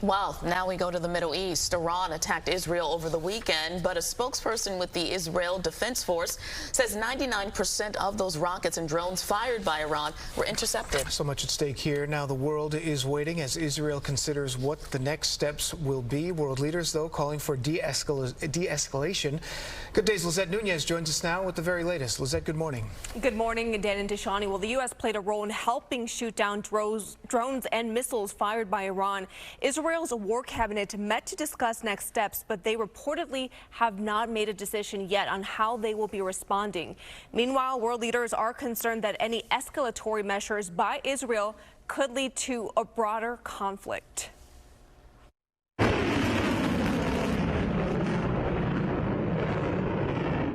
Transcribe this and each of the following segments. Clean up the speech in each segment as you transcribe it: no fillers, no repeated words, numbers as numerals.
Well, now we go to the Middle East. Iran attacked Israel over the weekend, but a spokesperson with the Israel Defense Force says 99% of those rockets and drones fired by Iran were intercepted. So much at stake here. Now the world is waiting as Israel considers what the next steps will be. World leaders, though, calling for de-escalation. Good day's Lissette Nunez joins us now with the very latest. Lissette, good morning. Good morning, Dan and Tishani. Well, the U.S. played a role in helping shoot down drones and missiles fired by Iran. Israel's war cabinet met to discuss next steps, but they reportedly have not made a decision yet on how they will be responding. Meanwhile, world leaders are concerned that any escalatory measures by Israel could lead to a broader conflict.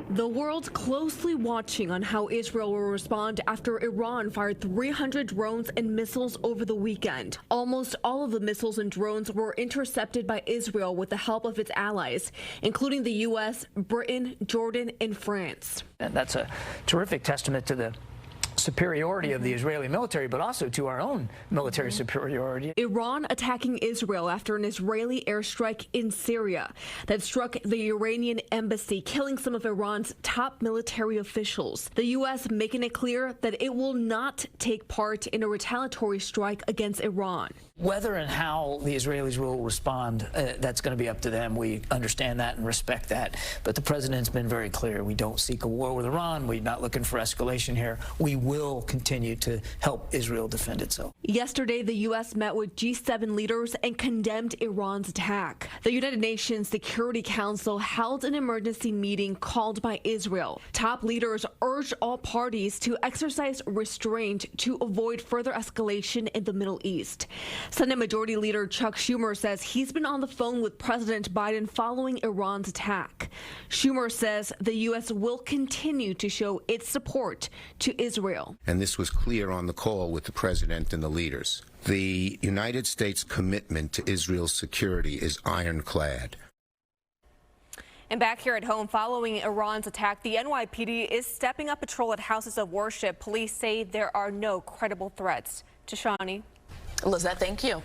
The world's closely watching on how Israel will respond after Iran fired 300 drones and missiles over the weekend. Almost all of the missiles and drones were intercepted by Israel with the help of its allies, including the U.S., Britain, Jordan, and France. And that's a terrific testament to the superiority of the Israeli military, but also to our own military superiority. Iran attacking Israel after an Israeli airstrike in Syria that struck the Iranian embassy, killing some of Iran's top military officials. The U.S. making it clear that it will not take part in a retaliatory strike against Iran. Whether and how the Israelis will respond, that's going to be up to them. We understand that and respect that. But the president's been very clear. We don't seek a war with Iran. We're not looking for escalation here. We will continue to help Israel defend itself. Yesterday, the U.S. met with G7 leaders and condemned Iran's attack. The United Nations Security Council held an emergency meeting called by Israel. Top leaders urged all parties to exercise restraint to avoid further escalation in the Middle East. Senate Majority Leader Chuck Schumer says he's been on the phone with President Biden following Iran's attack. Schumer says the U.S. will continue to show its support to Israel. And this was clear on the call with the president and the leaders. The United States commitment to Israel's security is ironclad. And back here at home, following Iran's attack, the NYPD is stepping up patrol at houses of worship. Police say there are no credible threats. Tishani. Lissette, thank you.